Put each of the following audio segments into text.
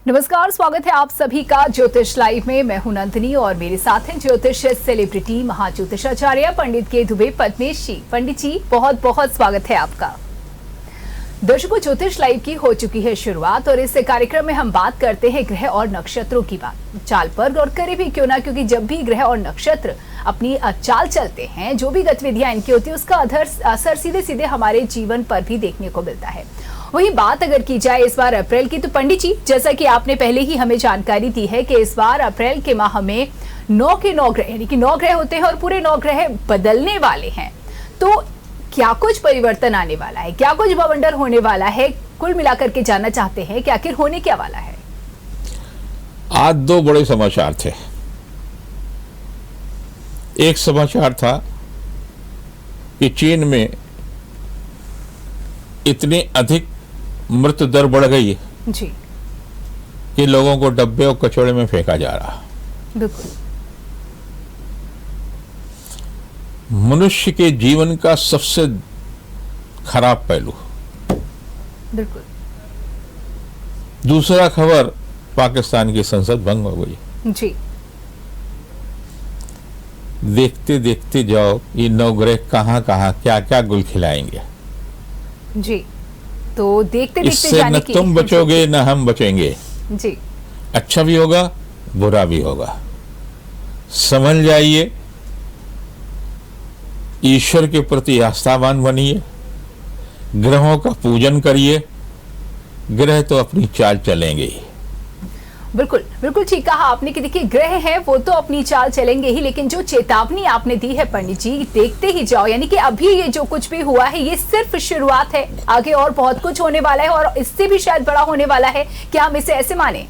नमस्कार, स्वागत है आप सभी का ज्योतिष लाइव में। मैं हूं नंदिनी और मेरे साथ हैं ज्योतिष सेलिब्रिटी महाज्योतिषाचार्य पंडित के दुबे पद्मेश जी। पंडित जी, बहुत बहुत स्वागत है आपका। दर्शकों, ज्योतिष लाइव की हो चुकी है शुरुआत और इस कार्यक्रम में हम बात करते हैं ग्रह और नक्षत्रों की बात। चाल पर और करे भी क्यों ना, क्योंकि जब भी ग्रह और नक्षत्र अपनी चाल चलते हैं, जो भी गतिविधियां इनकी होती है, उसका असर सीधे सीधे हमारे जीवन पर भी देखने को मिलता है। वही बात अगर की जाए इस बार अप्रैल की, तो पंडित जी, जैसा कि आपने पहले ही हमें जानकारी दी है कि इस बार अप्रैल के माह में 9 के 9 ग्रह, यानी कि 9 ग्रह होते हैं और पूरे 9 ग्रह बदलने वाले हैं। तो क्या कुछ परिवर्तन आने वाला है, क्या कुछ बवंडर होने वाला है, कुल मिलाकर के जानना चाहते हैं कि आखिर होने क्या वाला है। आज दो बड़े समाचार थे। एक समाचार था कि चीन में इतनी अधिक मृत्यु दर बढ़ गई है जी कि लोगों को डब्बे और कचौड़े में फेंका जा रहा। बिल्कुल। मनुष्य के जीवन का सबसे खराब पहलू। बिल्कुल। दूसरा खबर, पाकिस्तान की संसद भंग हो गई। जी। देखते देखते जाओ ये 9 ग्रह कहां कहां क्या क्या गुल खिलाएंगे। जी, तो देखते देखते इससे जाने न की तुम बचोगे न हम बचेंगे। जी। अच्छा भी होगा, बुरा भी होगा। समझ जाइए, ईश्वर के प्रति आस्थावान बनिए, ग्रहों का पूजन करिए, ग्रह तो अपनी चाल चलेंगे ही। बिल्कुल बिल्कुल ठीक कहा आपने कि देखिए, ग्रह हैं वो तो अपनी चाल चलेंगे ही, लेकिन जो चेतावनी आपने दी है पंडित जी, देखते ही जाओ, यानी कि अभी ये जो कुछ भी हुआ है ये सिर्फ शुरुआत है, आगे और बहुत कुछ होने वाला है और इससे भी शायद बड़ा होने वाला है। क्या हम इसे ऐसे माने?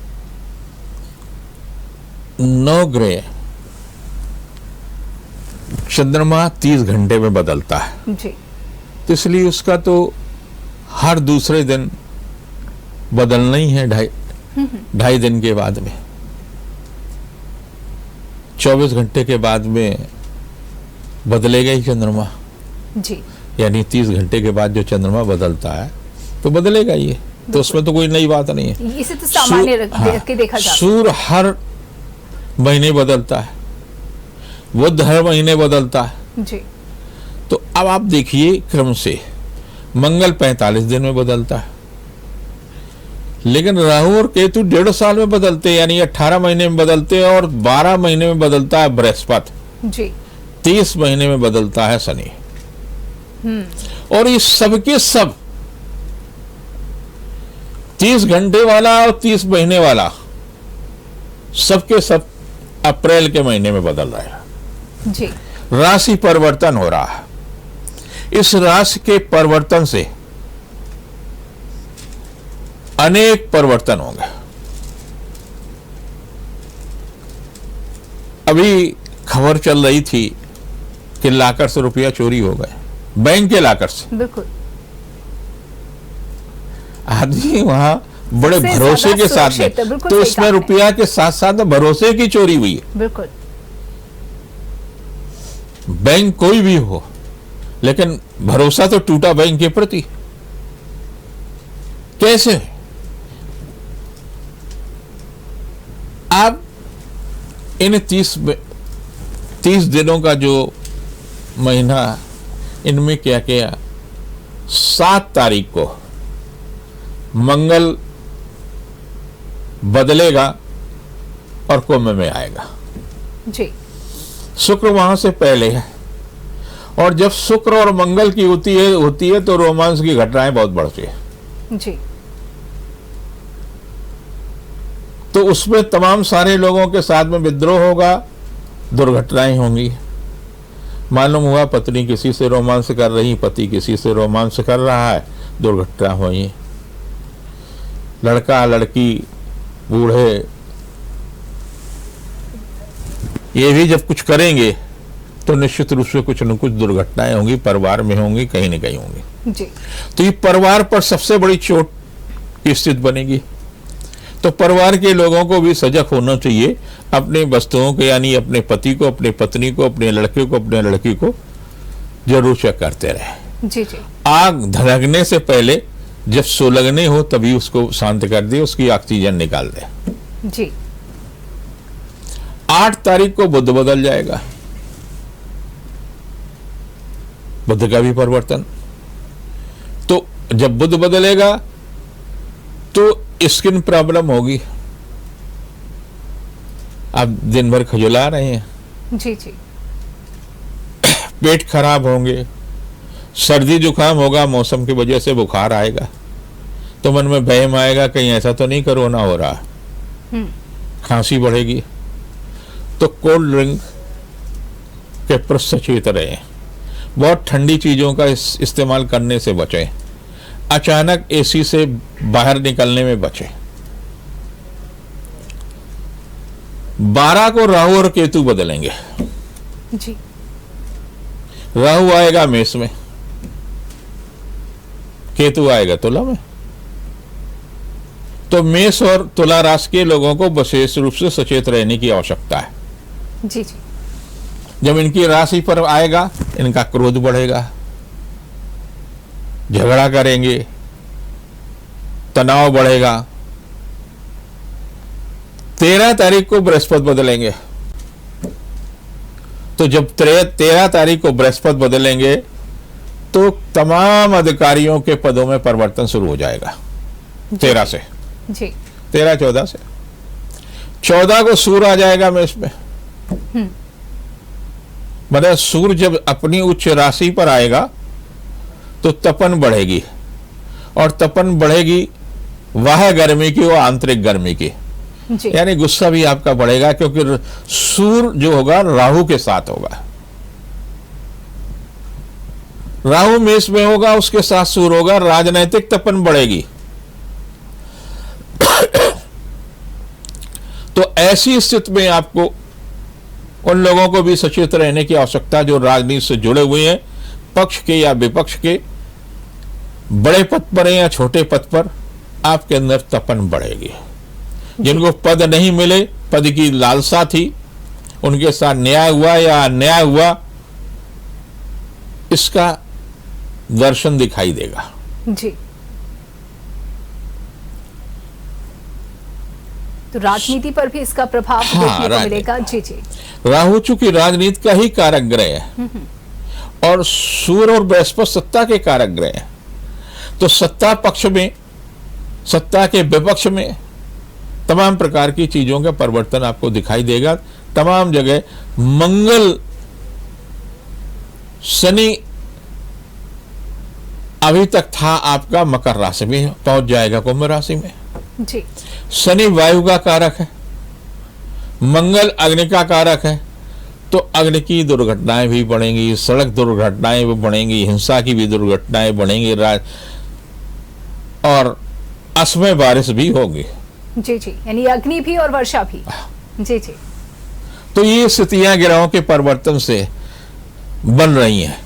9 ग्रह, चंद्रमा 30 घंटे में बदलता है जी। तो इसलिए उसका तो हर दूसरे दिन बदलना ही है। ढाई दिन के बाद में 24 घंटे के बाद में बदलेगा ही चंद्रमा जी। यानी 30 घंटे के बाद जो चंद्रमा बदलता है तो बदलेगा ये, तो उसमें तो कोई नई बात नहीं है। इसे तो सामान्य रख के देखा जाता है। सूर्य हर महीने बदलता है, बुध हर महीने बदलता है जी। तो अब आप देखिए क्रम से, मंगल 45 दिन में बदलता है, लेकिन राहु और केतु 1.5 साल में बदलते हैं, यानी 18 महीने में बदलते हैं, और 12 महीने में बदलता है बृहस्पति जी। 30 महीने में बदलता है शनि। और ये सबके सब 30 घंटे वाला और 30 महीने वाला सबके सब अप्रैल के महीने में बदल रहा है जी। राशि परिवर्तन हो रहा है। इस राशि के परिवर्तन से अनेक परिवर्तन होंगे। अभी खबर चल रही थी कि लाकर से रुपया चोरी हो गए, बैंक के लाकर से। बिल्कुल। आदमी वहां बड़े भरोसे के साथ में, तो इसमें रुपया के साथ साथ भरोसे की चोरी हुई है। बिल्कुल। बैंक कोई भी हो, लेकिन भरोसा तो टूटा बैंक के प्रति। कैसे? आप इन 30 दिनों का जो महीना, इनमें क्या किया? 7 तारीख को मंगल बदलेगा और कुंभ में आएगा जी। शुक्र वहां से पहले है, और जब शुक्र और मंगल की होती है तो रोमांस की घटनाएं बहुत बढ़ती है जी। तो उसमें तमाम सारे लोगों के साथ में विद्रोह होगा, दुर्घटनाएं होंगी। मालूम हुआ पत्नी किसी से रोमांस कर रही, पति किसी से रोमांस कर रहा है, दुर्घटना हुई। लड़का लड़की बूढ़े ये भी जब कुछ करेंगे तो निश्चित रूप से कुछ न कुछ दुर्घटनाएं होंगी, परिवार में होंगी, कहीं न कहीं होंगी जी। तो ये परिवार पर सबसे बड़ी चोट की स्थिति बनेगी। तो परिवार के लोगों को भी सजग होना चाहिए, अपने वस्तुओं को, यानी अपने पति को, अपने पत्नी को, अपने लड़के को, अपने लड़की को जरूर चेक करते रहे। जी जी। आग धड़कने से पहले जब सुलगने हो तभी उसको शांत कर दे, उसकी ऑक्सीजन निकाल दे। जी। 8 तारीख को बुध बदल जाएगा, बुध का भी परिवर्तन। तो जब बुध बदलेगा तो स्किन प्रॉब्लम होगी। आप दिन भर खजुला रहे हैं, जी जी। पेट खराब होंगे, सर्दी जुकाम होगा, मौसम की वजह से बुखार आएगा, तो मन में वहम आएगा कहीं ऐसा तो नहीं कोरोना हो रहा। खांसी बढ़ेगी, तो कोल्ड ड्रिंक के प्रति सचेत रहें। बहुत ठंडी चीजों का इस्तेमाल करने से बचें। अचानक एसी से बाहर निकलने में बचें। 12 को राहु और केतु बदलेंगे। जी। राहु आएगा मेष में, केतु आएगा तुला में। तो मेष और तुला राशि के लोगों को विशेष रूप से सचेत रहने की आवश्यकता है। जी जी। जब इनकी राशि पर आएगा, इनका क्रोध बढ़ेगा, झगड़ा करेंगे, तनाव बढ़ेगा। 13 तारीख को बृहस्पति बदलेंगे। तो जब 13 तारीख को बृहस्पति बदलेंगे तो तमाम अधिकारियों के पदों में परिवर्तन शुरू हो जाएगा। 13 से जी। 13-14 से 14 को सूर्य आ जाएगा मेष में। मतलब सूर्य जब अपनी उच्च राशि पर आएगा तो तपन बढ़ेगी, और तपन बढ़ेगी वह गर्मी की, वो आंतरिक गर्मी की, यानी गुस्सा भी आपका बढ़ेगा, क्योंकि सूर्य जो होगा राहु के साथ होगा। राहु मेष में होगा, उसके साथ सूर्य होगा, राजनैतिक तपन बढ़ेगी। तो ऐसी स्थिति में आपको उन लोगों को भी सचेत रहने की आवश्यकता जो राजनीति से जुड़े हुए हैं, पक्ष के या विपक्ष के, बड़े पद पर या छोटे पद पर, आपके अंदर तपन बढ़ेगी। जिनको पद नहीं मिले, पद की लालसा थी, उनके साथ न्याय हुआ या अन्याय हुआ, इसका दर्शन दिखाई देगा। जी। तो राजनीति पर भी इसका प्रभाव देखने को मिलेगा। जी जी। राहु चूंकि राजनीति का ही कारक ग्रह है, और सूर्य और बृहस्पति सत्ता के कारक ग्रह हैं, तो सत्ता पक्ष में, सत्ता के विपक्ष में तमाम प्रकार की चीजों का परिवर्तन आपको दिखाई देगा। तमाम जगह मंगल, शनि अभी तक था आपका मकर राशि में, पहुंच जाएगा कुंभ राशि में। जी। शनि वायु का कारक है, मंगल अग्नि का कारक है, तो अग्नि की दुर्घटनाएं भी बढ़ेंगी, सड़क दुर्घटनाएं भी बढ़ेंगी, हिंसा की भी दुर्घटनाएं बढ़ेंगी, और असमय बारिश भी होगी। जी जी, यानी अग्नि भी और वर्षा भी। जी जी। तो ये स्थितियां ग्रहों के परिवर्तन से बन रही हैं,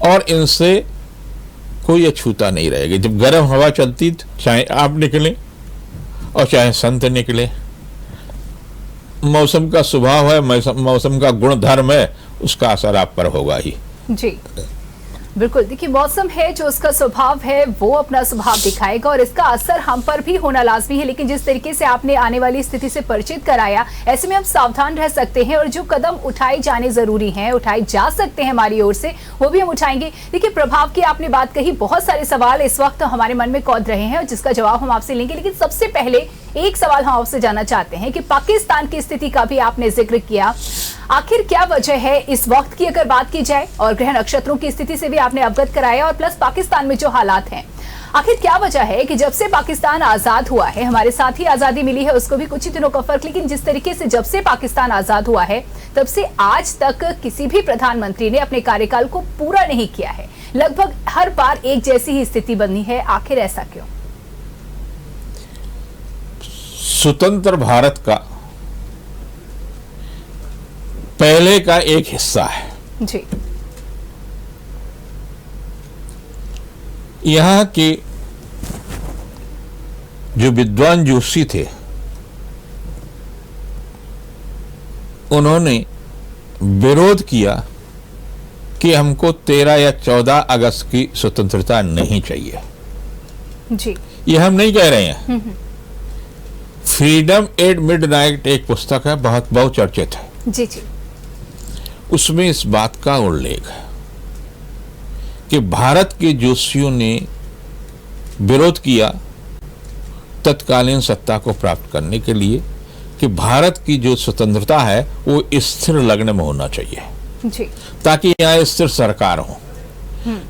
और इनसे कोई अछूता नहीं रहेगी। जब गर्म हवा चलती, चाहे आप निकले और चाहे संत निकले, मौसम का स्वभाव है, मौसम का गुण धर्म है, उसका असर आप पर होगा ही। जी बिल्कुल। देखिए, मौसम है जो उसका स्वभाव है वो अपना स्वभाव दिखाएगा, और इसका असर हम पर भी होना लाजमी है। लेकिन जिस तरीके से आपने आने वाली स्थिति से परिचित कराया, ऐसे में हम सावधान रह सकते हैं, और जो कदम उठाए जाने जरूरी हैं, उठाए जा सकते हैं हमारी ओर से, वो भी हम उठाएंगे। देखिए, प्रभाव की आपने बात कही, बहुत सारे सवाल इस वक्त हमारे मन में कौध रहे हैं, और जिसका जवाब हम आपसे लेंगे। लेकिन सबसे पहले एक सवाल हम आपसे जानना चाहते हैं कि पाकिस्तान की स्थिति का भी आपने जिक्र किया, आखिर क्या वजह है इस वक्त की, अगर बात की जाए, और ग्रह नक्षत्रों की स्थिति से भी आपने अवगत कराया, और प्लस पाकिस्तान में जो हालात हैं, आखिर क्या वजह है कि जब से पाकिस्तान आजाद हुआ है, हमारे साथ ही आजादी मिली है, उसको भी कुछ ही दिनों का फर्क, लेकिन जिस तरीके से जब से पाकिस्तान आजाद हुआ है तब से आज तक किसी भी प्रधानमंत्री ने अपने कार्यकाल को पूरा नहीं किया है, लगभग हर बार एक जैसी ही स्थिति बनी है, आखिर ऐसा क्यों? स्वतंत्र भारत का पहले का एक हिस्सा है जी। यहाँ के जो विद्वान जोशी थे, उन्होंने विरोध किया कि हमको 13 या 14 अगस्त की स्वतंत्रता नहीं चाहिए। जी। ये हम नहीं कह रहे हैं। फ्रीडम एट मिडनाइट एक पुस्तक है, बहुत बहुचर्चित है। जी जी। उसमें इस बात का उल्लेख है कि भारत के जोशियों ने विरोध किया तत्कालीन सत्ता को प्राप्त करने के लिए कि भारत की जो स्वतंत्रता है वो स्थिर लग्न में होना चाहिए जी। ताकि यहाँ स्थिर सरकार हो।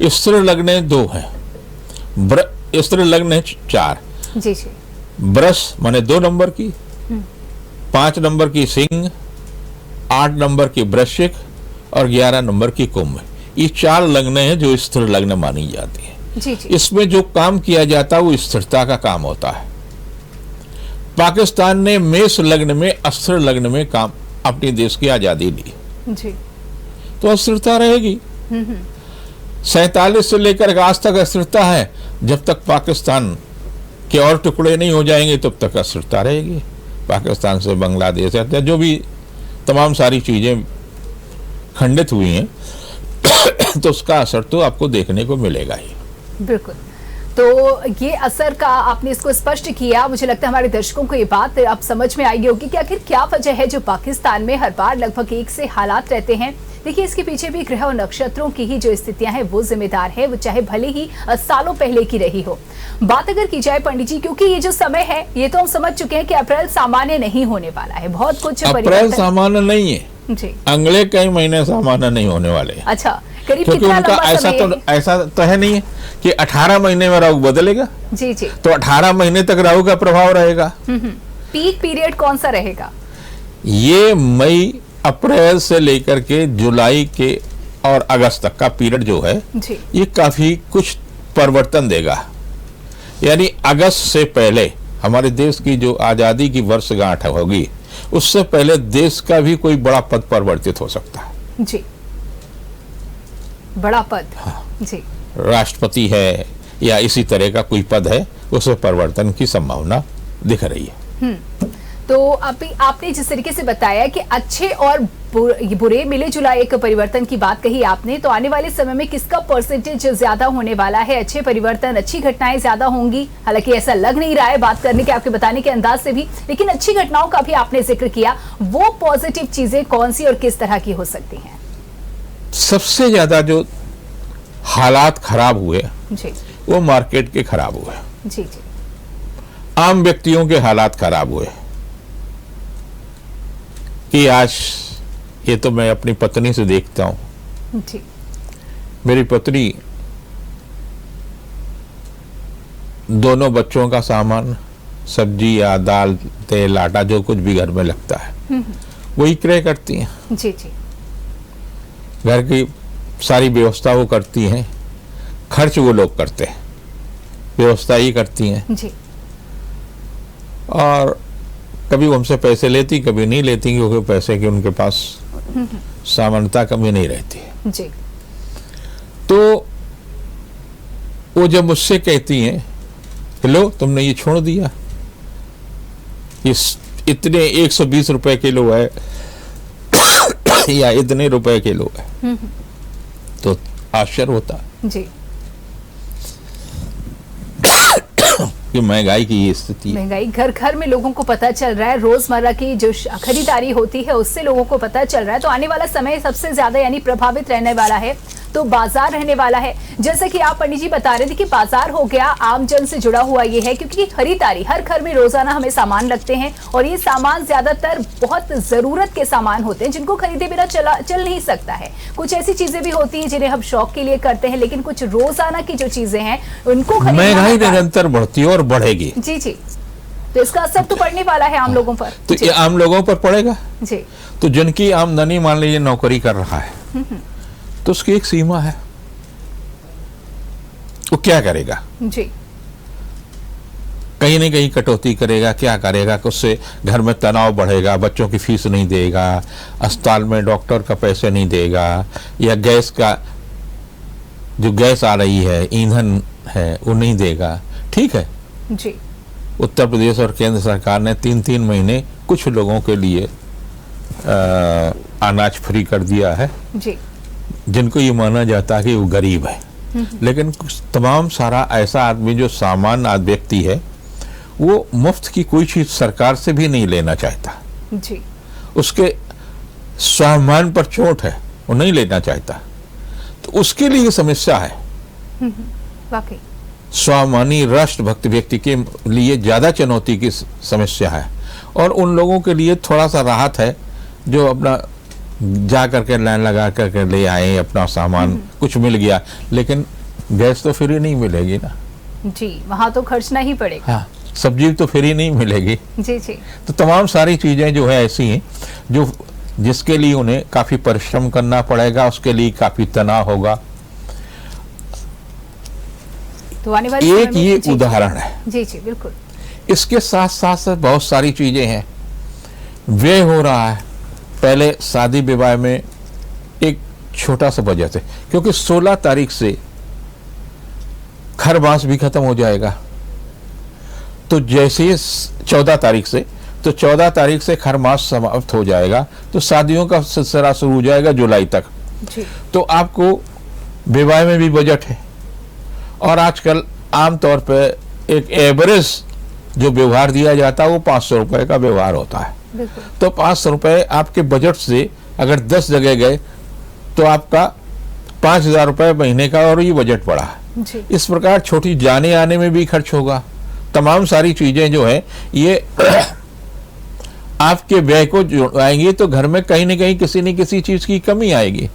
स्थिर लग्न 2 है, स्थिर लग्न है 4। जी जी। ब्रश माने 2 नंबर की, 5 नंबर की सिंह, 8 नंबर की वृश्चिक और 11 नंबर की कुंभ। ये 4 लग्न हैं जो स्थिर लग्न मानी जाती है। जी जी। इसमें जो काम किया जाता है वो स्थिरता का काम होता है। पाकिस्तान ने मेष लग्न में, अस्थिर लग्न में काम अपने देश की आजादी ली जी। तो अस्थिरता रहेगी। 47 से लेकर आज तक अस्थिरता है। जब तक पाकिस्तान के और टुकड़े नहीं हो जाएंगे तब तक अस्थिरता रहेगी। पाकिस्तान से बांग्लादेश या जो भी तमाम सारी चीजें खंडित हुई हैं तो उसका असर तो आपको देखने को मिलेगा ही। बिल्कुल। तो ये असर का आपने इसको स्पष्ट किया। मुझे लगता है हमारे दर्शकों को ये बात अब समझ में आई होगी कि आखिर क्या वजह है जो पाकिस्तान में हर बार लगभग एक से हालात रहते हैं। देखिए, इसके पीछे भी ग्रह और नक्षत्रों की ही जो स्थितियां हैं वो जिम्मेदार है, वो चाहे भले ही सालों पहले की रही हो। बात अगर की जाए पंडित जी, क्योंकि ये जो समय है ये तो हम समझ चुके हैं कि अप्रैल सामान्य नहीं होने वाला है, बहुत कुछ अप्रैल सामान्य नहीं है जी। अगले कई महीने सामान्य नहीं होने वाले हैं। अच्छा, करीब क्योंकि कितना उनका लंबा ऐसा तो है नहीं है कि 18 महीने में राहु बदलेगा। जी जी। तो 18 महीने तक राहु का प्रभाव रहेगा। पीक पीरियड कौन सा रहेगा? ये मई अप्रैल से लेकर के जुलाई के और अगस्त तक का पीरियड जो है जी। ये काफी कुछ परिवर्तन देगा। यानी अगस्त से पहले हमारे देश की जो आजादी की वर्षगांठ होगी उससे पहले देश का भी कोई बड़ा पद परिवर्तित हो सकता है जी। बड़ा पद? हाँ। जी। राष्ट्रपति है या इसी तरह का कोई पद है, उसमें परिवर्तन की संभावना दिख रही है। तो अभी आपने जिस तरीके से बताया कि अच्छे और बुरे मिले जुला एक परिवर्तन की बात कही आपने, तो आने वाले समय में किसका परसेंटेज ज्यादा होने वाला है? अच्छे परिवर्तन, अच्छी घटनाएं ज्यादा होंगी? हालांकि ऐसा लग नहीं रहा है बात करने के, आपके बताने के अंदाज से भी, लेकिन अच्छी घटनाओं का भी आपने जिक्र किया। वो पॉजिटिव चीजें कौन सी और किस तरह की हो सकती हैं? सबसे ज्यादा जो हालात खराब हुए जी। वो मार्केट के खराब हुए। जी जी। आम व्यक्तियों के हालात खराब हुए कि आज ये तो मैं अपनी पत्नी से देखता हूं। जी। मेरी पत्नी दोनों बच्चों का सामान, सब्जी या दाल, तेल, आटा, जो कुछ भी घर में लगता है वही क्रय करती हैं। जी जी। घर की सारी व्यवस्था वो करती हैं, खर्च वो लोग करते हैं, व्यवस्था ही करती हैं। जी। और कभी हमसे पैसे लेती, कभी नहीं लेती, क्योंकि पैसे की उनके पास सामान्यता कमी नहीं रहती है। जी। तो वो जब मुझसे कहती हैं कि लो तुमने ये छोड़ दिया, इस इतने 120 रुपए किलो है या इतने रुपए किलो है, तो आश्चर्य होता जी। कि महंगाई की ये स्थिति है। महंगाई घर घर में लोगों को पता चल रहा है, रोजमर्रा की जो खरीदारी होती है उससे लोगों को पता चल रहा है। तो आने वाला समय सबसे ज्यादा यानी प्रभावित रहने वाला है तो बाजार रहने वाला है। जैसे कि आप पंडित जी बता रहे थे कि बाजार हो गया, आम जन से जुड़ा हुआ ये है, क्योंकि खरीदारी हर घर में रोजाना हमें सामान लगते हैं और ये सामान ज्यादातर बहुत जरूरत के सामान होते हैं जिनको खरीदे बिना चल नहीं सकता है। कुछ ऐसी चीजें भी होती हैं जिन्हें हम शौक के लिए करते हैं, लेकिन कुछ रोजाना की जो चीजें हैं उनको महंगाई निरंतर बढ़ती है और बढ़ेगी। जी जी। तो इसका असर तो पड़ने वाला है आम लोगों पर। तो ये आम लोगों पर पड़ेगा। जी। तो जिनकी आमदनी मान लीजिए नौकरी कर रहा है तो उसकी एक सीमा है, वो क्या करेगा? जी। कहीं ना कहीं कटौती करेगा, क्या करेगा कि उससे घर में तनाव बढ़ेगा, बच्चों की फीस नहीं देगा, अस्पताल में डॉक्टर का पैसे नहीं देगा, या गैस का जो गैस आ रही है, ईंधन है, वो नहीं देगा। ठीक है जी। उत्तर प्रदेश और केंद्र सरकार ने 3-3 महीने कुछ लोगों के लिए अनाज फ्री कर दिया है, जी। जिनको ये माना जाता है कि वो गरीब है। लेकिन तमाम सारा ऐसा आदमी जो सामान्य व्यक्ति है वो मुफ्त की कोई चीज सरकार से भी नहीं लेना चाहता जी। उसके स्वाभिमान पर चोट है, वो नहीं लेना चाहता, तो उसके लिए समस्या है। वाकई स्वाभिमानी राष्ट्रभक्त व्यक्ति के लिए ज्यादा चुनौती की समस्या है, और उन लोगों के लिए थोड़ा सा राहत है जो अपना जा करके लाइन लगा करके ले आए अपना सामान, कुछ मिल गया। लेकिन गैस तो फ्री नहीं मिलेगी ना जी, वहां तो खर्चना ही पड़ेगा। हाँ, सब्जी तो फ्री नहीं मिलेगी। जी जी। तो तमाम सारी चीजें जो है ऐसी हैं जो जिसके लिए उन्हें काफी परिश्रम करना पड़ेगा, उसके लिए काफी तनाव होगा। तो आने वाले एक ये उदाहरण है। जी जी बिल्कुल। इसके साथ साथ बहुत सारी चीजें हैं। व्यय हो रहा है। पहले शादी विवाह में एक छोटा सा बजट है, क्योंकि 16 तारीख से खरमास भी खत्म हो जाएगा। तो जैसे ही 14 तारीख से, तो 14 तारीख से खरमास समाप्त हो जाएगा, तो शादियों का सिलसिला शुरू हो जाएगा जुलाई तक जी। तो आपको विवाह में भी बजट है। और आजकल आमतौर पर एक एवरेज जो व्यवहार दिया जाता है वो 500 रुपए का व्यवहार होता है। तो 500 रुपए आपके बजट से अगर 10 जगह गए तो आपका 5,000 रुपए महीने का और ये बजट पड़ा है। इस प्रकार छोटी जाने आने में भी खर्च होगा। तमाम सारी चीजें जो है ये आपके व्यय को जोड़ाएंगी, तो घर में कहीं न कहीं किसी न किसी चीज की कमी आएगी।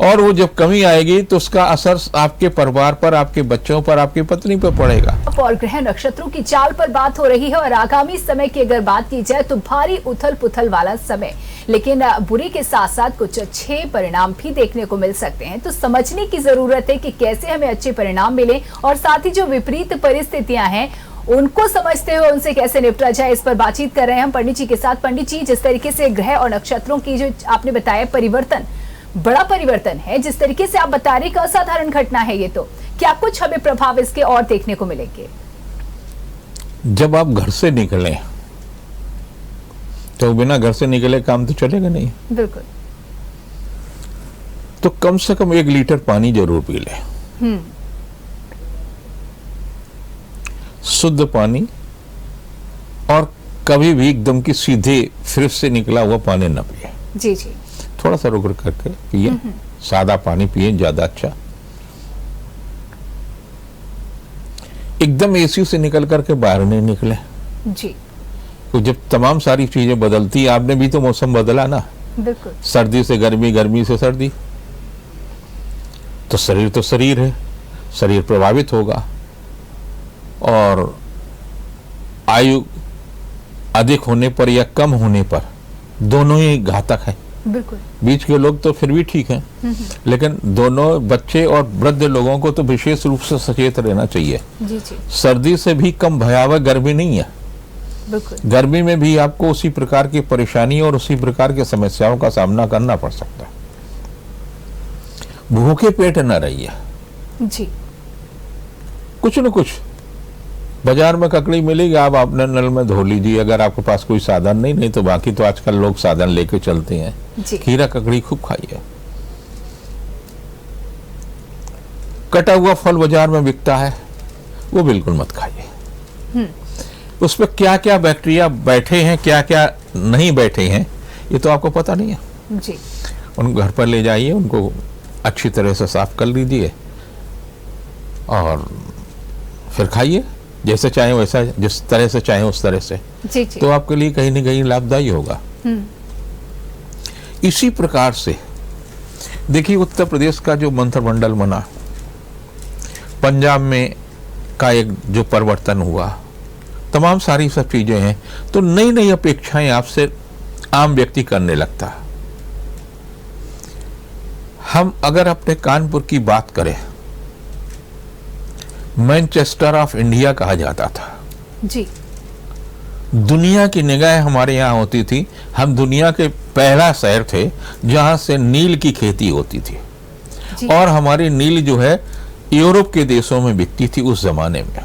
और वो जब कमी आएगी तो उसका असर आपके परिवार पर, आपके बच्चों पर, आपकी पत्नी पर पड़ेगा। और ग्रह नक्षत्रों की चाल पर बात हो रही है, और आगामी समय की अगर बात की जाए तो भारी उथल पुथल वाला समय, लेकिन बुरे के साथ साथ कुछ अच्छे परिणाम भी देखने को मिल सकते हैं। तो समझने की जरूरत है कि कैसे हमें अच्छे परिणाम मिले, और साथ ही जो विपरीत परिस्थितियां हैं उनको समझते हुए उनसे कैसे निपटा जाए, इस पर बातचीत कर रहे हैं हम पंडित जी के साथ। पंडित जी, जिस तरीके से ग्रह और नक्षत्रों की जो आपने बताया परिवर्तन, बड़ा परिवर्तन है, जिस तरीके से आप बता रहे, असाधारण घटना है ये, तो क्या कुछ हमें प्रभाव इसके और देखने को मिलेंगे? जब आप घर से निकले तो बिना घर से निकले काम तो चलेगा नहीं। बिल्कुल। तो कम से कम 1 लीटर पानी जरूर पी ले। शुद्ध पानी, और कभी भी एकदम की सीधे फ्रिज से निकला हुआ पानी न पिए। जी जी। थोड़ा सा रुक करके पिए, सादा पानी पिए, ज्यादा अच्छा। एकदम एसी से निकल करके बाहर नहीं निकले जी। तो जब तमाम सारी चीजें बदलती, आपने भी तो मौसम बदला ना। बिल्कुल। सर्दी से गर्मी, गर्मी से सर्दी, तो शरीर है, शरीर प्रभावित होगा, और आयु अधिक होने पर या कम होने पर दोनों ही घातक है। बिल्कुल। बीच के लोग तो फिर भी ठीक हैं, लेकिन दोनों बच्चे और वृद्ध लोगों को तो विशेष रूप से सचेत रहना चाहिए। जी जी। सर्दी से भी कम भयावह गर्मी नहीं है। बिल्कुल। गर्मी में भी आपको उसी प्रकार की परेशानी और उसी प्रकार की समस्याओं का सामना करना पड़ सकता है। भूखे पेट न रहिए जी। कुछ न कुछ बाजार में ककड़ी मिलेगी, आप अपने नल में धो लीजिए, अगर आपके पास कोई साधन नहीं तो बाकी तो आजकल लोग साधन लेके चलते हैं। खीरा ककड़ी खूब खाइए। कटा हुआ फल बाजार में बिकता है, वो बिल्कुल मत खाइए। उस पर क्या क्या बैक्टीरिया बैठे हैं, क्या क्या नहीं बैठे हैं, ये तो आपको पता नहीं है जी। उनको घर पर ले जाइए, उनको अच्छी तरह से साफ कर लीजिए और फिर खाइए, जैसे चाहे वैसा, जिस तरह से चाहे उस तरह से। जी जी। तो आपके लिए कहीं न कहीं लाभदायी होगा। इसी प्रकार से देखिए, उत्तर प्रदेश का जो मंत्रिमंडल बना, पंजाब में का एक जो परिवर्तन हुआ, तमाम सारी सब चीजें हैं, तो नई नई अपेक्षाएं आपसे आम व्यक्ति करने लगता। हम अगर अपने कानपुर की बात करें, मैनचेस्टर ऑफ इंडिया कहा जाता था जी। दुनिया की निगाह हमारे यहाँ होती थी। हम दुनिया के पहला शहर थे जहां से नील की खेती होती थी जी। और हमारी नील जो है यूरोप के देशों में बिकती थी उस जमाने में।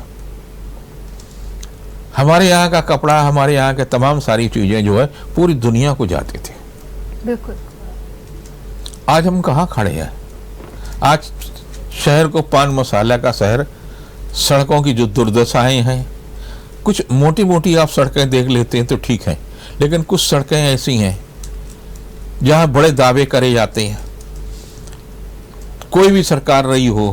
हमारे यहाँ का कपड़ा, हमारे यहाँ के तमाम सारी चीजें जो है पूरी दुनिया को जाती थी। बिल्कुल। आज हम कहाँ खड़े हैं? आज शहर को पान मसाला का शहर, सड़कों की जो दुर्दशाएं हैं, कुछ मोटी मोटी आप सड़कें देख लेते हैं तो ठीक है, लेकिन कुछ सड़कें ऐसी हैं जहां बड़े दावे करे जाते हैं, कोई भी सरकार रही हो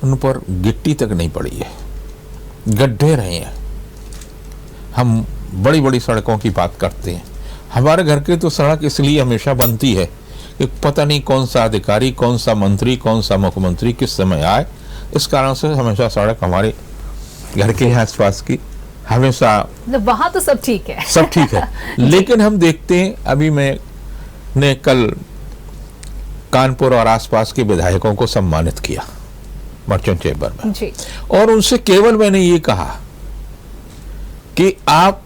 उन पर गिट्टी तक नहीं पड़ी है, गड्ढे रहे हैं। हम बड़ी बड़ी सड़कों की बात करते हैं, हमारे घर की तो सड़क इसलिए हमेशा बनती है कि पता नहीं कौन सा अधिकारी, कौन सा मंत्री, कौन सा मुख्यमंत्री किस समय आए, इस कारण से हमेशा सड़क हमारे घर के आसपास की हमेशा, मतलब वहां तो सब ठीक है, सब ठीक है। लेकिन हम देखते हैं, अभी मैंने कल कानपुर और आसपास के विधायकों को सम्मानित किया मर्चेंट चेंबर में जी। और उनसे केवल मैंने ये कहा कि आप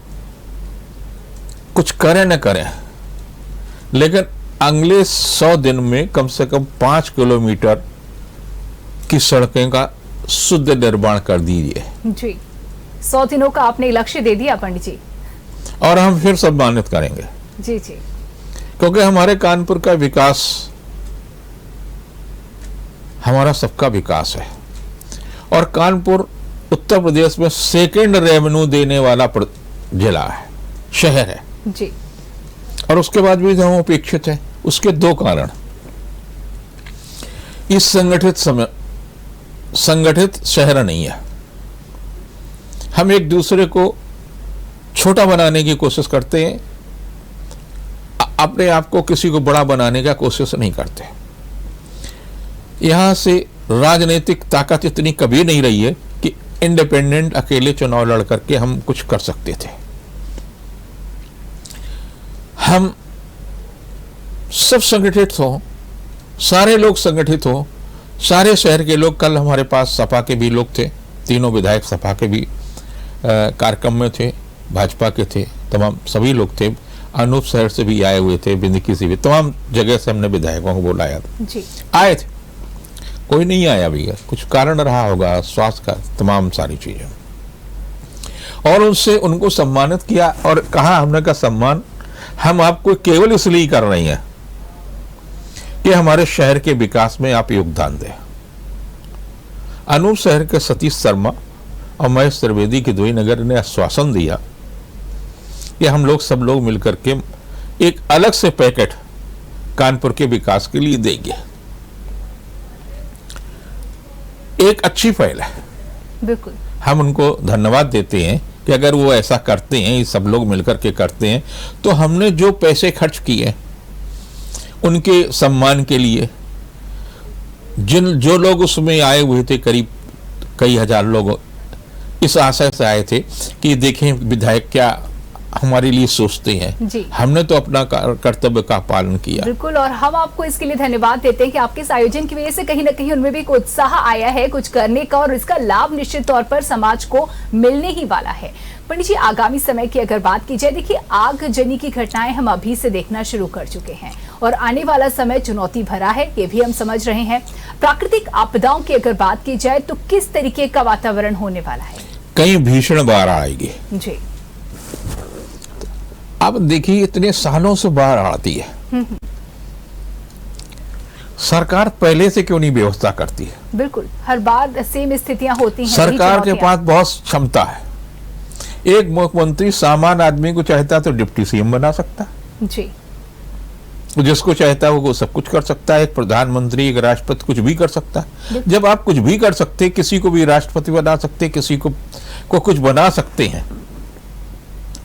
कुछ करें न करें, लेकिन अगले 100 दिन में कम से कम 5 किलोमीटर की सड़कें का शुद्ध निर्माण कर दीजिए जी। 100 दिनों का आपने लक्ष्य दे दिया पंडित जी, और हम फिर सम्मानित करेंगे। जी जी। क्योंकि हमारे कानपुर का विकास हमारा सबका विकास है, और कानपुर उत्तर प्रदेश में सेकेंड रेवेन्यू देने वाला जिला है, शहर है जी। और उसके बाद भी हम अपेक्षित है। उसके 2 कारण, इस संगठित शहर नहीं है, हम एक दूसरे को छोटा बनाने की कोशिश करते हैं, अपने आप को किसी को बड़ा बनाने का कोशिश नहीं करते। यहां से राजनीतिक ताकत इतनी कभी नहीं रही है कि इंडिपेंडेंट अकेले चुनाव लड़ करके हम कुछ कर सकते थे। हम सब संगठित हो, सारे लोग संगठित हो, सारे शहर के लोग। कल हमारे पास सपा के भी लोग थे, तीनों विधायक सपा के भी कार्यक्रम में थे, भाजपा के थे, तमाम सभी लोग थे, अनूप शहर से भी आए हुए थे, बिंदकी से भी, तमाम जगह से हमने विधायकों को बुलाया जी। आए थे। कोई नहीं आया भैया, कुछ कारण रहा होगा, स्वास्थ्य का, तमाम सारी चीजें, और उनसे उनको सम्मानित किया और कहा, हमने का सम्मान हम आपको केवल इसलिए कर रहे हैं कि हमारे शहर के विकास में आप योगदान दें। अनूप शहर के सतीश शर्मा और महेश त्रिवेदी के द्विनगर ने आश्वासन दिया कि हम लोग सब लोग मिलकर के एक अलग से पैकेट कानपुर के विकास के लिए देंगे। एक अच्छी पहल है, बिल्कुल हम उनको धन्यवाद देते हैं कि अगर वो ऐसा करते हैं, सब लोग मिलकर के करते हैं, तो हमने जो पैसे खर्च किए उनके सम्मान के लिए, जो लोग उसमें आए हुए थे, करीब कई हजार लोग इस आशय से आए थे कि देखें विधायक क्या हमारे लिए सोचते हैं। जी। हमने तो अपना कर्तव्य का पालन किया। बिल्कुल, और हम आपको इसके लिए धन्यवाद देते हैं कि आपके इस आयोजन की वजह से कहीं ना कहीं उनमें भी एक उत्साह आया है कुछ करने का, और इसका लाभ निश्चित तौर पर समाज को मिलने ही वाला है। पंडित जी, आगामी समय की अगर बात की जाए, देखिए आगजनी की घटनाएं हम अभी से देखना शुरू कर चुके हैं और आने वाला समय चुनौती भरा है, ये भी हम समझ रहे हैं। प्राकृतिक आपदाओं की अगर बात की जाए तो किस तरीके का वातावरण होने वाला है? कहीं भीषण बाढ़ आएगी जी। अब देखिए, इतने सालों से बाढ़ आती है, सरकार पहले से क्यों नहीं व्यवस्था करती है? बिल्कुल, हर बार सेम स्थितियां होती हैं। सरकार के पास बहुत क्षमता है। एक मुख्यमंत्री सामान्य आदमी को चाहता तो डिप्टी सीएम बना सकता है जी, जिसको चाहता है वो सब कुछ कर सकता है। एक प्रधानमंत्री, एक राष्ट्रपति कुछ भी कर सकता है। जब आप कुछ भी कर सकते, किसी को भी राष्ट्रपति बना सकते, किसी को कुछ बना सकते हैं,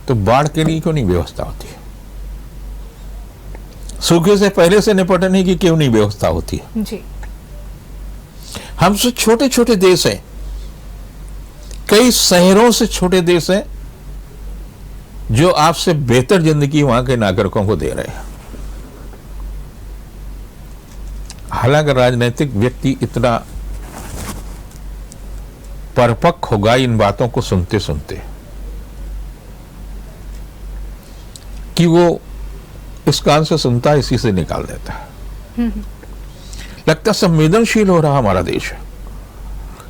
तो बाढ़ के लिए क्यों नहीं व्यवस्था होती है? सूखे से पहले से निपटने की क्यों नहीं व्यवस्था होती है? जी। हमसे छोटे छोटे देश हैं, कई शहरों से छोटे देश हैं जो आपसे बेहतर जिंदगी वहां के नागरिकों को दे रहे हैं। हालांकि राजनीतिक व्यक्ति इतना परिपक्व होगा इन बातों को सुनते सुनते कि वो इस कान से सुनता है, इसी से निकाल देता है। लगता संवेदनशील हो रहा हमारा देश है,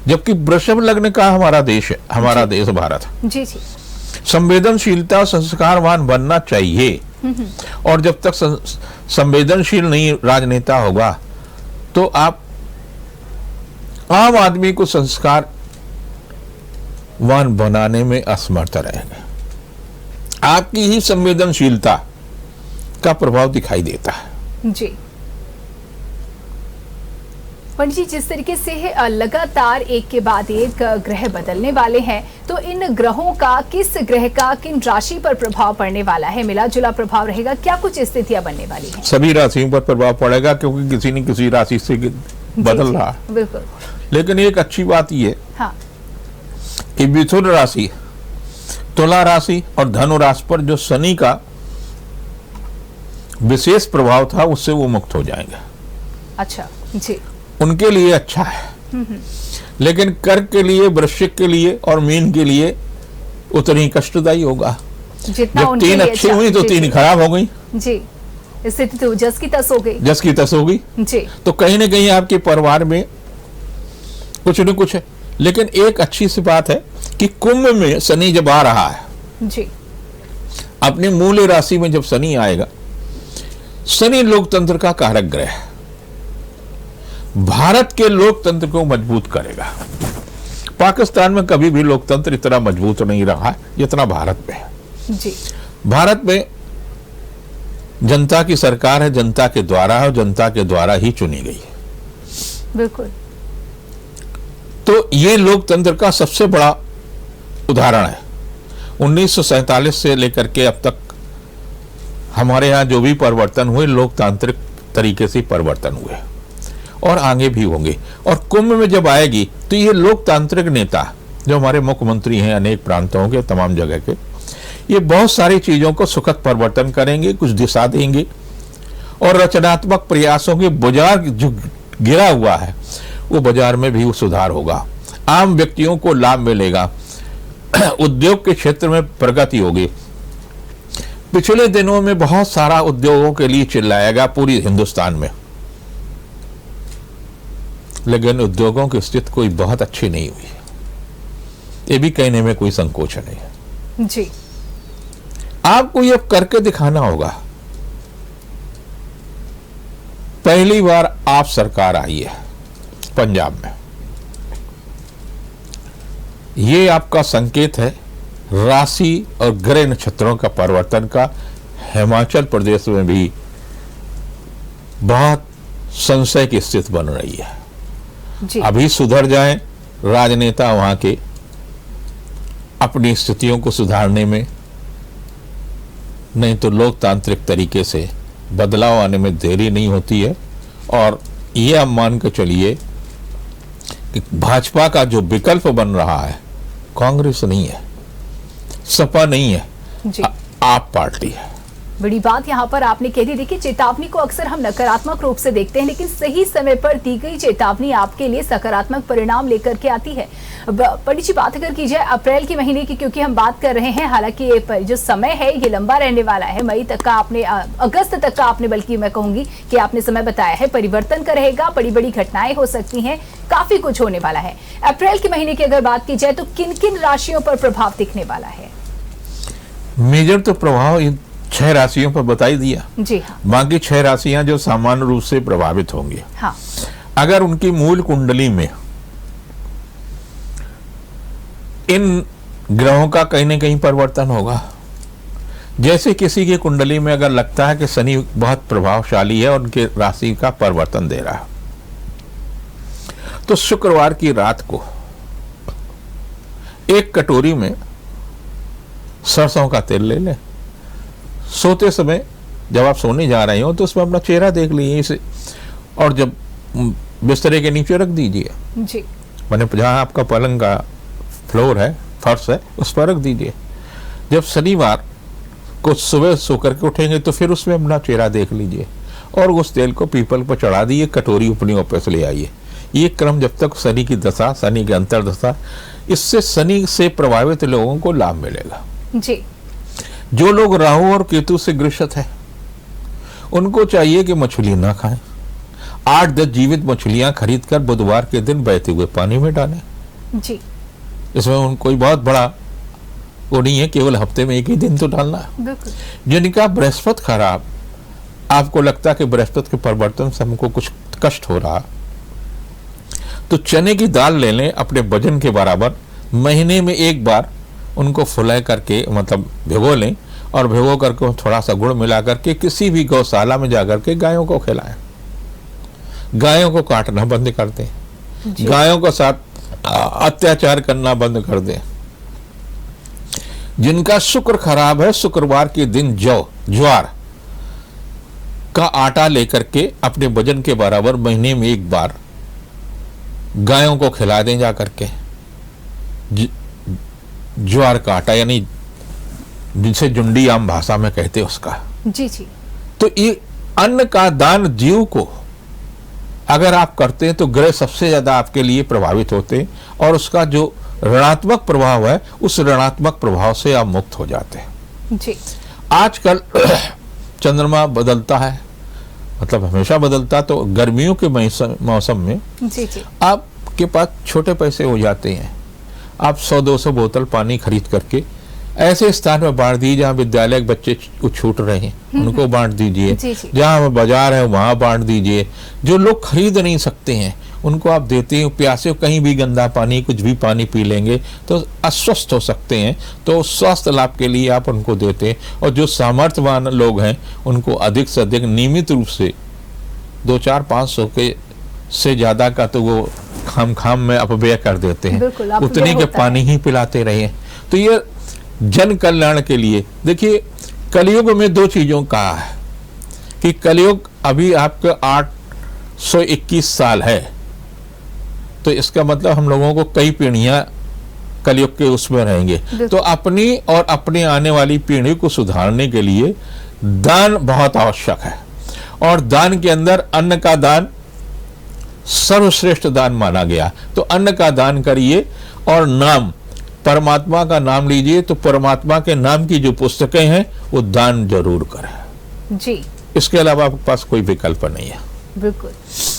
जबकि वृषभ लग्न का हमारा देश है, हमारा देश भारत। जी जी। संवेदनशीलता, संस्कारवान बनना चाहिए, और जब तक संवेदनशील नहीं राजनेता होगा तो आप आम आदमी को संस्कारवान बनाने में असमर्थ रहेगा। आपकी ही संवेदनशीलता का प्रभाव दिखाई देता है। जी पंडित जी, जिस तरीके से लगातार एक के बाद एक ग्रह बदलने वाले हैं, तो इन ग्रहों का किस ग्रह का किन राशि पर प्रभाव पड़ने वाला है? मिला जुला प्रभाव रहेगा? क्या कुछ स्थितियां बनने वाली हैं? सभी राशियों पर प्रभाव पड़ेगा, क्योंकि किसी न किसी राशि से बदल रहा है। बिल्कुल। लेकिन एक अच्छी बात यह हाँ। कि मिथुन राशि, तुला राशि और धनु राशि पर जो शनि का विशेष प्रभाव था, उससे वो मुक्त हो जाएंगे। अच्छा जी, उनके लिए अच्छा है। लेकिन कर्क के लिए, वृश्चिक के लिए और मीन के लिए उतनी कष्टदायी होगा। जितना जब तीन अच्छी हुई तो तीन खराब हो गई। जी, स्थिति तो जस की तस हो गई। जस की तस हो गई जी। तो कहीं ना कहीं आपके परिवार में कुछ न कुछ है। लेकिन एक अच्छी सी बात है कि कुंभ में शनि जब आ रहा है जी, अपनी मूल राशि में जब शनि आएगा, शनि लोकतंत्र का कारक ग्रह है, भारत के लोकतंत्र को मजबूत करेगा। पाकिस्तान में कभी भी लोकतंत्र इतना मजबूत नहीं रहा है जितना भारत में है। जी। भारत में जनता की सरकार है, जनता के द्वारा है और जनता के द्वारा ही चुनी गई है। बिल्कुल। तो ये लोकतंत्र का सबसे बड़ा उदाहरण है। 1947 से लेकर के अब तक हमारे यहाँ जो भी परिवर्तन हुए, लोकतांत्रिक तरीके से परिवर्तन हुए और आगे भी होंगे। और कुंभ में जब आएगी तो ये लोकतांत्रिक नेता जो हमारे मुख्यमंत्री हैं अनेक प्रांतों के, तमाम जगह के, ये बहुत सारी चीजों को सुखद परिवर्तन करेंगे, कुछ दिशा देंगे और रचनात्मक प्रयासों के बाजार जो गिरा हुआ है वो बाजार में भी सुधार होगा। आम व्यक्तियों को लाभ मिलेगा, उद्योग के क्षेत्र में प्रगति होगी। पिछले दिनों में बहुत सारा उद्योगों के लिए चिल्लाएगा पूरी हिंदुस्तान में, लेकिन उद्योगों की स्थिति कोई बहुत अच्छी नहीं हुई है। ये भी कहने में कोई संकोच नहीं है। जी। आपको ये करके दिखाना होगा। पहली बार आप सरकार आई है पंजाब में, ये आपका संकेत है राशि और ग्रह नक्षत्रों का परिवर्तन का। हिमाचल प्रदेश में भी बहुत संशय की स्थिति बन रही है। जी। अभी सुधर जाएं राजनेता वहां के, अपनी स्थितियों को सुधारने में, नहीं तो लोकतांत्रिक तरीके से बदलाव आने में देरी नहीं होती है। और ये आप मान के चलिए कि भाजपा का जो विकल्प बन रहा है कांग्रेस नहीं है, सपा नहीं है, आप पार्टी है। बड़ी बात यहाँ पर आपने कह दी। देखिए, चेतावनी को अक्सर हम नकारात्मक रूप से देखते हैं, लेकिन सही समय पर दी गई चेतावनी आपके लिए सकारात्मक परिणाम लेकर के आती है। पंडित जी, बात अगर की जाए अप्रैल के महीने की, क्योंकि हम बात कर रहे हैं, हालांकि ये जो समय है ये लंबा रहने वाला है, मई तक का आपने, अगस्त तक का आपने, बल्कि मैं कहूंगी कि आपने समय बताया है, परिवर्तन का रहेगा, बड़ी बड़ी घटनाएं हो सकती हैं, काफी कुछ होने वाला है। अप्रैल के महीने की अगर बात की जाए तो किन किन राशियों पर प्रभाव दिखने वाला है? मेजर तो प्रभाव 6 राशियों पर बताई दिया। जी हाँ। बाकी 6 राशियां जो सामान्य रूप से प्रभावित होंगी। हाँ। अगर उनकी मूल कुंडली में इन ग्रहों का कहीं ना कहीं परिवर्तन होगा, जैसे किसी की कुंडली में अगर लगता है कि शनि बहुत प्रभावशाली है और उनके राशि का परिवर्तन दे रहा है, तो शुक्रवार की रात को एक कटोरी में सरसों का तेल ले लें। सोते समय जब आप सोने जा रहे हो तो उसमें अपना चेहरा देख लीजिए इसे, और जब बिस्तरे के नीचे रख दीजिए। जी। मैंने जहाँ आपका पलंग का फ्लोर है, फर्श है, उस पर रख दीजिए। जब शनिवार को सुबह सो करके उठेंगे तो फिर उसमें अपना चेहरा देख लीजिए और उस तेल को पीपल पर चढ़ा दीजिए, कटोरी अपनी वापस ले आइए। ये क्रम जब तक शनि की दशा, शनि की अंतर्दशा, इससे शनि से प्रभावित लोगों को लाभ मिलेगा। जी। जो लोग राहु और केतु से ग्रसित है उनको चाहिए कि मछली ना खाएं। 8-10 जीवित मछलियां खरीद कर बुधवार के दिन बहते हुए पानी में डालें। जी। इसमें कोई बहुत बड़ा वो नहीं है, केवल हफ्ते में एक ही दिन तो डालना है। जिनका बृहस्पति खराब, आपको लगता है कि बृहस्पति के परिवर्तन से हमको कुछ कष्ट हो रहा, तो चने की दाल ले लें अपने वजन के बराबर, महीने में एक बार उनको फुला करके मतलब भिगो लें और भिगो करके थोड़ा सा गुड़ मिला करके किसी भी गौशाला में जाकर के गायों को खिलाएं। गायों को काटना बंद कर दें, गायों के साथ अत्याचार करना बंद कर दें। जिनका शुक्र खराब है, शुक्रवार के दिन ज्वार का आटा लेकर के अपने वजन के बराबर महीने में एक बार गायों को खिला दें जाकर के। ज्वार का आटा यानी जिसे जुंडी आम भाषा में कहते हैं उसका। जी जी। तो ये अन्न का दान जीव को अगर आप करते हैं तो ग्रह सबसे ज्यादा आपके लिए प्रभावित होते हैं और उसका जो ऋणात्मक प्रभाव है उस ऋणात्मक प्रभाव से आप मुक्त हो जाते हैं। जी। आजकल चंद्रमा बदलता है, मतलब हमेशा बदलता, तो गर्मियों के मौसम में जी जी। आपके पास छोटे पैसे हो जाते हैं, आप 100-200 बोतल पानी खरीद करके ऐसे स्थान में बांट दीजिए जहाँ विद्यालय के बच्चे छूट रहे हैं, उनको बांट दीजिए। जहाँ बाजार है वहां बांट दीजिए। जो लोग खरीद नहीं सकते हैं उनको आप देते हैं। प्यासे कहीं भी गंदा पानी, कुछ भी पानी पी लेंगे तो अस्वस्थ हो सकते हैं, तो स्वास्थ्य लाभ के लिए आप उनको देते हैं। और जो सामर्थ्यवान लोग हैं उनको अधिक से अधिक नियमित रूप से 200-400-500 के से ज्यादा का तो वो खाम में अपव्यय कर देते हैं, उतने के पानी ही पिलाते रहे। तो ये जन कल्याण के लिए देखिए, कलयुग में 2 चीजों का है कि कलयुग अभी आपका 821 साल है, तो इसका मतलब हम लोगों को कई पीढ़ियां कलयुग के उसमें रहेंगे। तो अपनी और अपने आने वाली पीढ़ी को सुधारने के लिए दान बहुत आवश्यक है। और दान के अंदर अन्न का दान सर्वश्रेष्ठ दान माना गया। तो अन्न का दान करिए और नाम, परमात्मा का नाम लीजिए। तो परमात्मा के नाम की जो पुस्तकें हैं वो दान जरूर करें जी। इसके अलावा आपके पास कोई विकल्प नहीं है। बिल्कुल।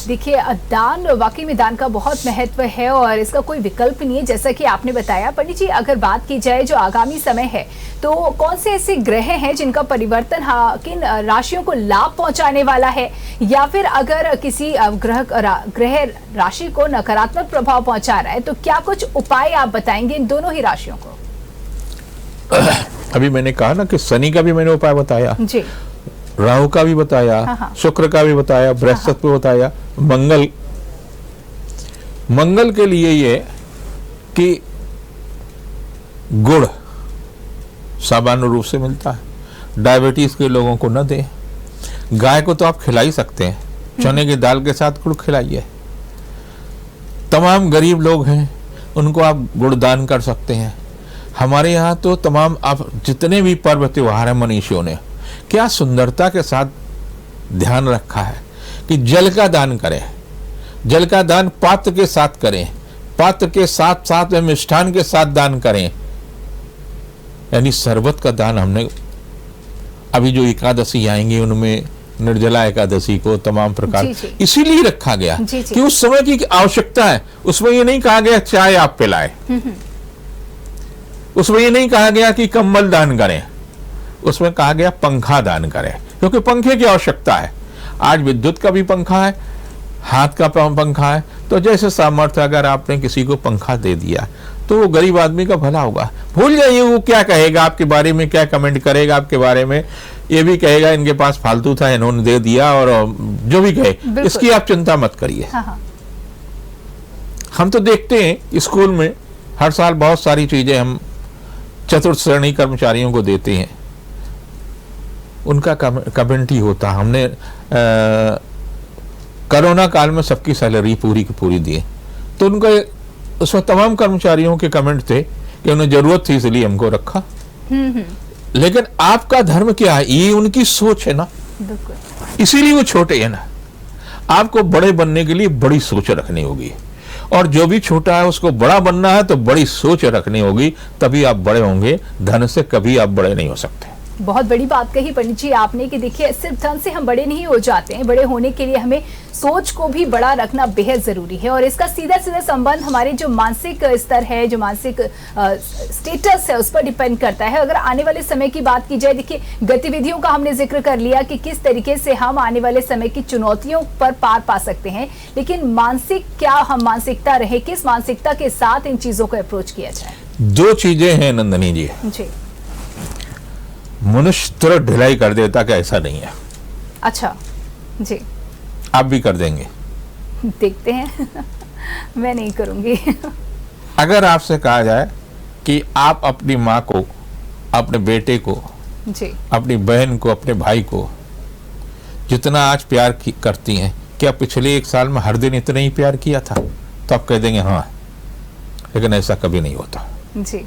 देखिए, दान वाकई में दान का बहुत महत्व है और इसका कोई विकल्प नहीं है, जैसा कि आपने बताया। पंडित जी, अगर बात की जाए जो आगामी समय है, तो कौन से ऐसे ग्रह हैं जिनका परिवर्तन किन राशियों को लाभ पहुंचाने वाला है, या फिर अगर किसी ग्रह राशि को नकारात्मक प्रभाव पहुंचा रहा है तो क्या कुछ उपाय आप बताएंगे इन दोनों ही राशियों को? अभी मैंने कहा ना कि शनि का भी मैंने उपाय बताया जी, राहु का भी बताया, शुक्र का भी बताया, बृहस्पति भी बताया, मंगल के लिए ये कि गुड़ सामान्य रूप से मिलता है, डायबिटीज के लोगों को न दें। गाय को तो आप खिला ही सकते हैं, चने की दाल के साथ गुड़ खिलाइए। तमाम गरीब लोग हैं उनको आप गुड़ दान कर सकते हैं। हमारे यहाँ तो तमाम आप जितने भी पर्व त्योहार हैं, मनीषियों ने क्या सुंदरता के साथ ध्यान रखा है कि जल का दान करें। जल का दान पात्र के साथ करें, पात्र के साथ साथ में मिष्ठान के साथ दान करें। यानी शरबत का दान हमने अभी जो एकादशी आएंगी उनमें निर्जला एकादशी को तमाम प्रकार इसीलिए रखा गया कि उस समय की आवश्यकता है। उसमें ये नहीं कहा गया चाय आप पिलाए, उसमें ये नहीं कहा गया कि कंबल दान करें, उसमें कहा गया पंखा दान करें, क्योंकि पंखे की आवश्यकता है। आज विद्युत का भी पंखा है, हाथ का पंखा है। तो जैसे सामर्थ्य अगर आपने किसी को पंखा दे दिया तो वो गरीब आदमी का भला होगा। भूल जाइए वो क्या कहेगा आपके बारे में, क्या कमेंट करेगा आपके बारे में। ये भी कहेगा इनके पास फालतू था, इन्होंने दे दिया, और जो भी कहे इसकी आप चिंता मत करिए। हम तो देखते हैं स्कूल में हर साल बहुत सारी चीजें हम चतुर्थ श्रेणी कर्मचारियों को देते हैं, उनका कमेंट ही होता। हमने कोरोना काल में सबकी सैलरी पूरी की पूरी दी, तो उनका उसमें तमाम कर्मचारियों के कमेंट थे कि उन्हें जरूरत थी इसलिए हमको रखा। लेकिन आपका धर्म क्या है, ये उनकी सोच है ना, इसीलिए वो छोटे है ना। आपको बड़े बनने के लिए बड़ी सोच रखनी होगी, और जो भी छोटा है उसको बड़ा बनना है तो बड़ी सोच रखनी होगी, तभी आप बड़े होंगे। धन से कभी आप बड़े नहीं हो सकते। बहुत बड़ी बात कही पंडित जी आपने कि देखिए सिर्फ धन से हम बड़े नहीं हो जाते हैं, बड़े होने के लिए हमें सोच को भी बड़ा रखना बेहद जरूरी है और इसका सीधा सीधा संबंध हमारे जो मानसिक स्तर है, जो मानसिक स्टेटस है उस पर डिपेंड करता है। अगर आने वाले समय की बात की जाए, देखिए गतिविधियों का हमने जिक्र कर लिया कि किस तरीके से हम आने वाले समय की चुनौतियों पर पार पा सकते हैं, लेकिन मानसिक क्या हम मानसिकता रहे, किस मानसिकता के साथ इन चीजों को अप्रोच किया जाए? दो चीजें हैं नंदनी जी। मनुष्य तुरंत ढिलाई कर देता कि ऐसा नहीं है। अच्छा जी, आप भी कर देंगे? देखते हैं। मैं नहीं करूंगी। अगर आपसे कहा जाए कि आप अपनी माँ को, अपने बेटे को जी, अपनी बहन को, अपने भाई को जितना आज प्यार करती हैं, क्या पिछले 1 साल में हर दिन इतना ही प्यार किया था? तो आप कह देंगे हाँ, लेकिन ऐसा कभी नहीं होता जी।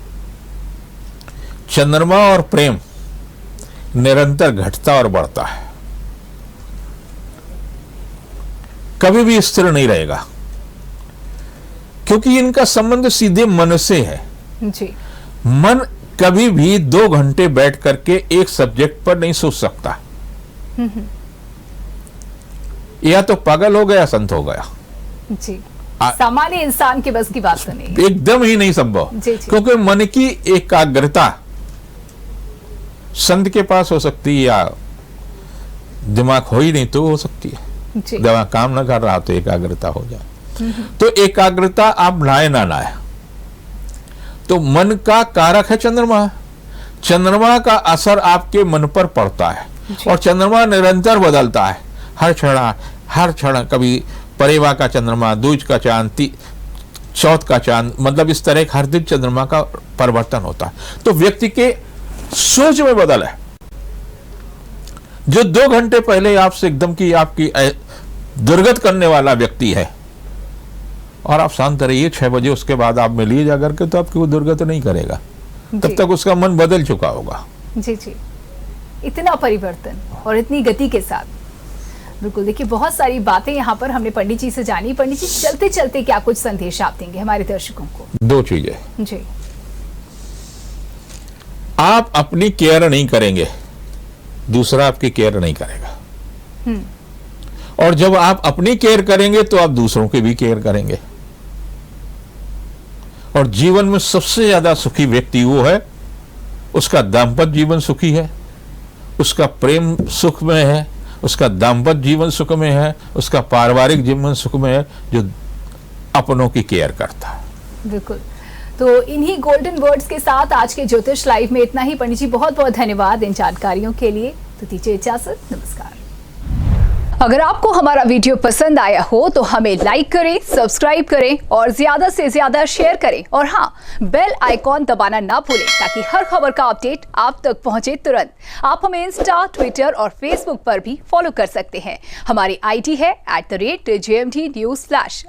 चंद्रमा और प्रेम निरंतर घटता और बढ़ता है, कभी भी स्थिर नहीं रहेगा, क्योंकि इनका संबंध सीधे मन से है जी। मन कभी भी 2 घंटे बैठ करके एक सब्जेक्ट पर नहीं सोच सकता। या तो पागल हो गया, संत हो गया जी। सामान्य इंसान के बस की बात तो नहीं, एकदम ही नहीं संभव, क्योंकि मन की एकाग्रता संत के पास हो सकती है या दिमाग हो ही नहीं तो हो सकती है। दिमाग काम ना कर रहा तो एकाग्रता हो जाए। तो एकाग्रता आप लाए ना लाए, तो मन का कारक है चंद्रमा। चंद्रमा का असर आपके मन पर पड़ता है और चंद्रमा निरंतर बदलता है, हर क्षण कभी परेवा का चंद्रमा, दूज का चांद, चौथ का चांद, मतलब इस तरह हर दिन चंद्रमा का परिवर्तन होता है। तो व्यक्ति के सोच में बदल है। जो 2 घंटे पहले आपसे एकदम की आपकी दुर्गत करने वाला व्यक्ति है और आप शांत रहिए, 6 बजे उसके बाद आप मिलिए जाकर के, तो आपकी वो दुर्गत नहीं करेगा, तब तक उसका मन बदल चुका होगा। जी जी, इतना परिवर्तन और इतनी गति के साथ। बिल्कुल, देखिए बहुत सारी बातें यहाँ पर हमने पंडित जी से जानी। पंडित जी चलते चलते क्या कुछ संदेश आप देंगे हमारे दर्शकों को? 2 चीजें जी। आप अपनी केयर नहीं करेंगे, दूसरा आपकी केयर नहीं करेगा। और जब आप अपनी केयर करेंगे तो आप दूसरों की भी केयर करेंगे। और जीवन में सबसे ज्यादा सुखी व्यक्ति वो है, उसका दाम्पत्य जीवन सुखी है, उसका प्रेम सुख में है, उसका दाम्पत्य जीवन सुख में है, उसका पारिवारिक जीवन सुख में है, जो अपनों की केयर करता है। बिल्कुल। तो इन्हीं गोल्डन वर्ड्स के साथ आज के ज्योतिष लाइव में इतना ही। पंडित जी बहुत बहुत धन्यवाद इन जानकारियों के लिए। तो दीजिए इजाजत, नमस्कार। अगर आपको हमारा वीडियो पसंद आया हो तो हमें लाइक करें, सब्सक्राइब करें और ज्यादा से ज्यादा शेयर करें। और हाँ, बेल आइकॉन दबाना ना भूलें ताकि हर खबर का अपडेट आप तक पहुंचे तुरंत। आप हमें इंस्टा, ट्विटर और फेसबुक पर भी फॉलो कर सकते हैं। हमारी आईडी है @JMT News